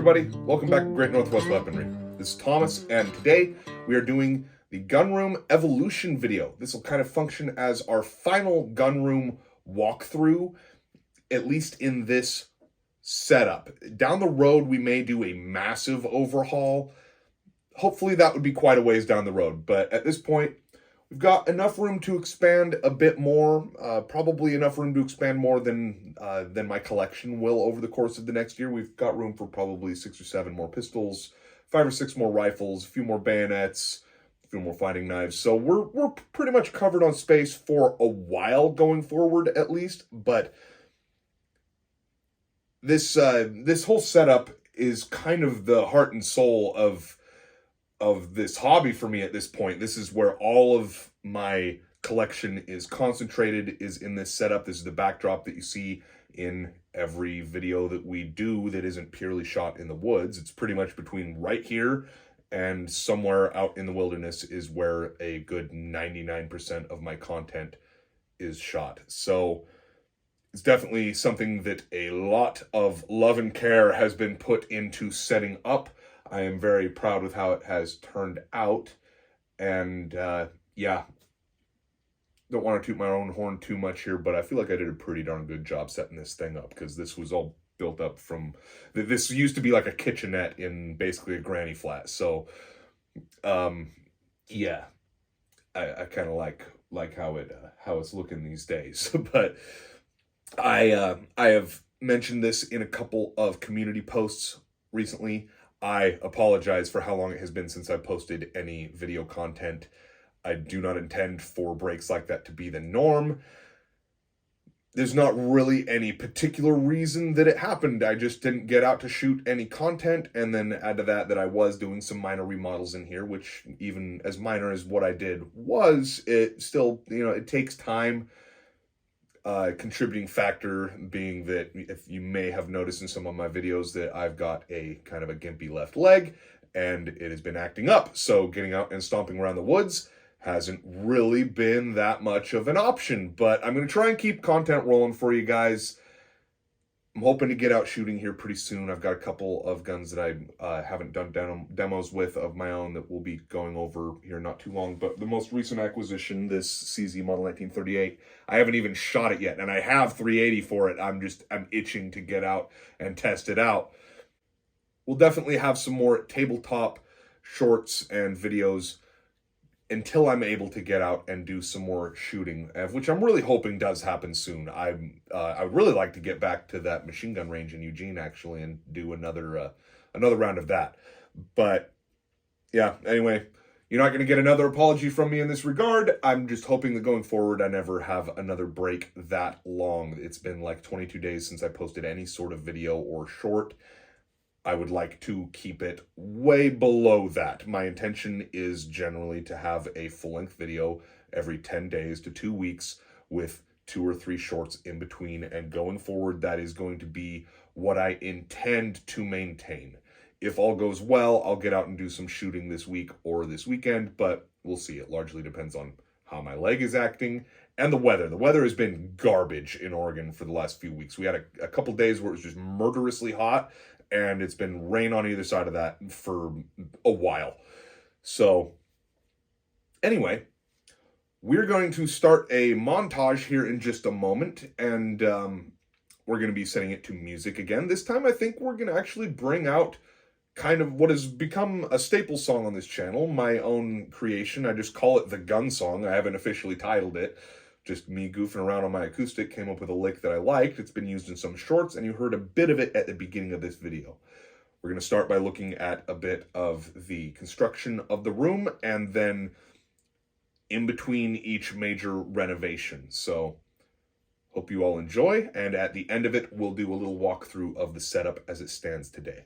everybody, welcome back to Great Northwest Weaponry. This is Thomas, and today we are doing the gunroom evolution video. This will kind of function as our final gunroom walkthrough, at least in this setup. Down the road, we may do a massive overhaul. Hopefully that would be quite a ways down the road, but at this point, we've got enough room to expand a bit more, probably enough room to expand more than my collection will over the course of the next year. We've got room for probably 6 or 7 more pistols, 5 or 6 more rifles, a few more bayonets, a few more fighting knives. So we're pretty much covered on space for a while going forward, at least. But this whole setup is kind of the heart and soul of this hobby for me at this point. This is where all of my collection is concentrated, is in this setup. This is the backdrop that you see in every video that we do that isn't purely shot in the woods. It's pretty much between right here and somewhere out in the wilderness is where a good 99% of my content is shot. So it's definitely something that a lot of love and care has been put into setting up. I am very proud with how it has turned out, and yeah, don't want to toot my own horn too much here, but I feel like I did a pretty darn good job setting this thing up, because this was all built up from, this used to be like a kitchenette in basically a granny flat, so yeah, I kind of like how it's looking these days. But I have mentioned this in a couple of community posts recently. I apologize for how long it has been since I posted any video content. I do not intend for breaks like that to be the norm. There's not really any particular reason that it happened. I just didn't get out to shoot any content, and then add to that I was doing some minor remodels in here, which, even as minor as what I did was, it still, it takes time. Contributing factor being that, if you may have noticed in some of my videos, that I've got a kind of a gimpy left leg and it has been acting up. So getting out and stomping around the woods hasn't really been that much of an option, but I'm going to try and keep content rolling for you guys. I'm hoping to get out shooting here pretty soon. I've got a couple of guns that I haven't done demos with of my own that we'll be going over here not too long. But the most recent acquisition, this CZ Model 1938, I haven't even shot it yet, and I have 380 for it. I'm itching to get out and test it out. We'll definitely have some more tabletop shorts and videos until I'm able to get out and do some more shooting, which I'm really hoping does happen soon. I'd really like to get back to that machine gun range in Eugene, actually, and do another round of that. But yeah, anyway, you're not going to get another apology from me in this regard. I'm just hoping that going forward I never have another break that long. It's been like 22 days since I posted any sort of video or short. I would like to keep it way below that. My intention is generally to have a full-length video every 10 days to 2 weeks with 2 or 3 shorts in between, and going forward, that is going to be what I intend to maintain. If all goes well, I'll get out and do some shooting this week or this weekend, but we'll see. It largely depends on how my leg is acting and the weather. The weather has been garbage in Oregon for the last few weeks. We had a couple days where it was just murderously hot, and it's been rain on either side of that for a while. So anyway, we're going to start a montage here in just a moment, and we're going to be setting it to music again. This time I think we're going to actually bring out kind of what has become a staple song on this channel, my own creation. I just call it the gun song. I haven't officially titled it. Just me goofing around on my acoustic, came up with a lick that I liked. It's been used in some shorts, and you heard a bit of it at the beginning of this video. We're going to start by looking at a bit of the construction of the room, and then in between each major renovation. So hope you all enjoy, and at the end of it, we'll do a little walkthrough of the setup as it stands today.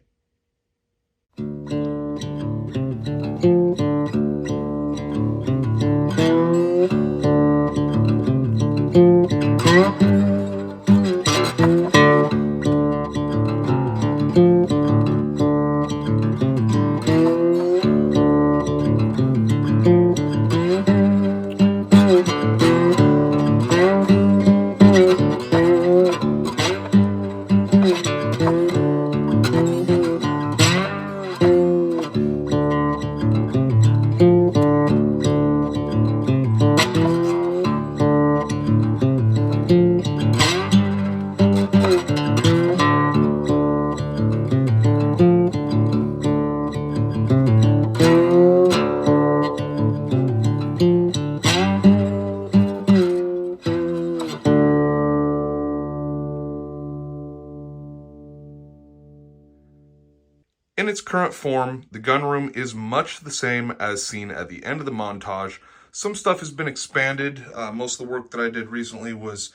its current form, the gunroom is much the same as seen at the end of the montage. Some stuff has been expanded. Most of the work that I did recently was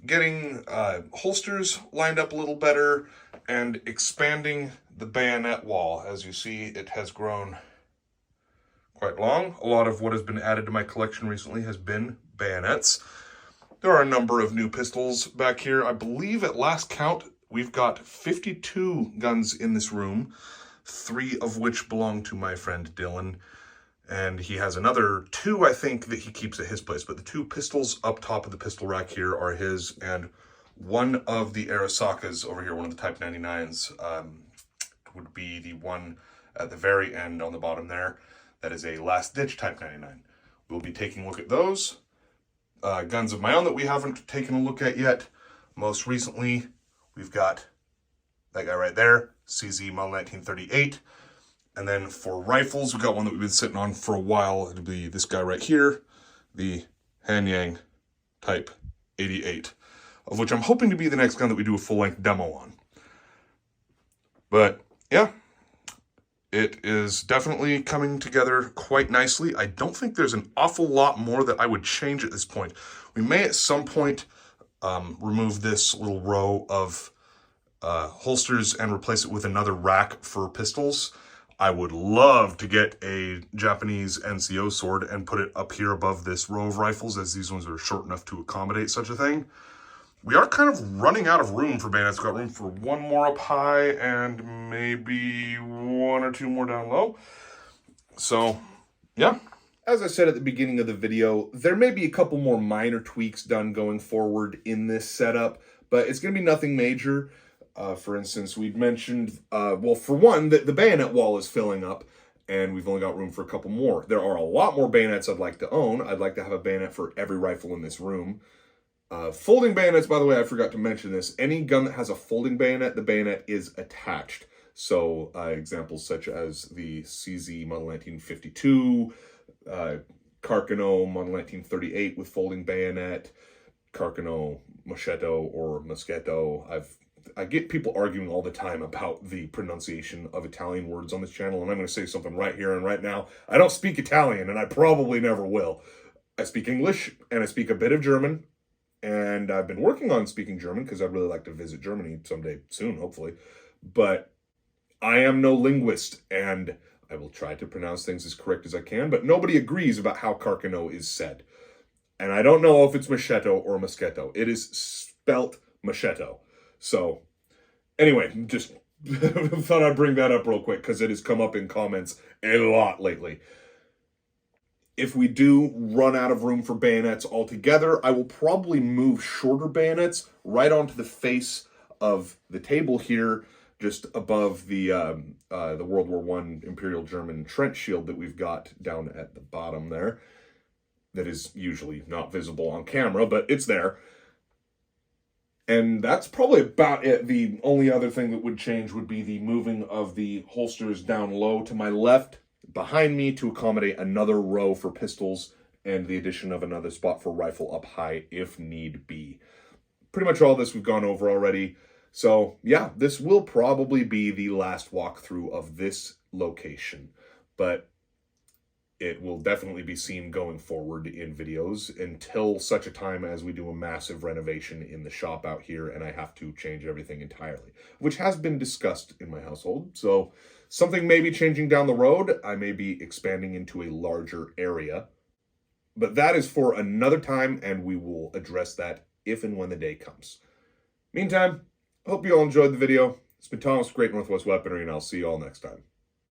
getting holsters lined up a little better and expanding the bayonet wall. As you see, it has grown quite long. A lot of what has been added to my collection recently has been bayonets. There are a number of new pistols back here. I believe at last count, we've got 52 guns in this room, 3 of which belong to my friend Dylan. And he has another 2, I think, that he keeps at his place. But the 2 pistols up top of the pistol rack here are his. And one of the Arasakas over here, one of the Type 99s, would be the one at the very end on the bottom there. That is a last-ditch Type 99. We'll be taking a look at those. Guns of my own that we haven't taken a look at yet. Most recently, we've got that guy right there, CZ Model 1938. And then for rifles, we've got one that we've been sitting on for a while. It'll be this guy right here, the Hanyang Type 88, of which I'm hoping to be the next gun that we do a full-length demo on. But, yeah, it is definitely coming together quite nicely. I don't think there's an awful lot more that I would change at this point. We may at some point remove this little row of holsters and replace it with another rack for pistols. I would love to get a Japanese NCO sword and put it up here above this row of rifles, as these ones are short enough to accommodate such a thing. We are kind of running out of room for bayonets. We've got room for 1 more up high and maybe 1 or 2 more down low. So, yeah. As I said at the beginning of the video, there may be a couple more minor tweaks done going forward in this setup, but it's going to be nothing major. For instance, we'd mentioned, well, for one, the bayonet wall is filling up, and we've only got room for a couple more. There are a lot more bayonets I'd like to own. I'd like to have a bayonet for every rifle in this room. Folding bayonets, by the way, I forgot to mention this. Any gun that has a folding bayonet, the bayonet is attached. So, examples such as the CZ Model 1952, Carcano Model 1938 with folding bayonet, Carcano Machado or Moschetto. I get people arguing all the time about the pronunciation of Italian words on this channel, and I'm going to say something right here and right now. I don't speak Italian, and I probably never will. I speak English, and I speak a bit of German, and I've been working on speaking German because I'd really like to visit Germany someday soon, hopefully. But I am no linguist, and I will try to pronounce things as correct as I can, but nobody agrees about how Carcano is said. And I don't know if it's Machetto or Moschetto. It is spelt Machetto. So, anyway, just thought I'd bring that up real quick because it has come up in comments a lot lately. If we do run out of room for bayonets altogether, I will probably move shorter bayonets right onto the face of the table here, just above the World War I Imperial German trench shield that we've got down at the bottom there. That is usually not visible on camera, but it's there. And that's probably about it. The only other thing that would change would be the moving of the holsters down low to my left behind me to accommodate another row for pistols and the addition of another spot for rifle up high if need be. Pretty much all this we've gone over already. So yeah, this will probably be the last walkthrough of this location, but it will definitely be seen going forward in videos until such a time as we do a massive renovation in the shop out here and I have to change everything entirely, which has been discussed in my household. So something may be changing down the road. I may be expanding into a larger area, but that is for another time and we will address that if and when the day comes. Meantime, I hope you all enjoyed the video. It's been Thomas, Great Northwest Weaponry, and I'll see you all next time.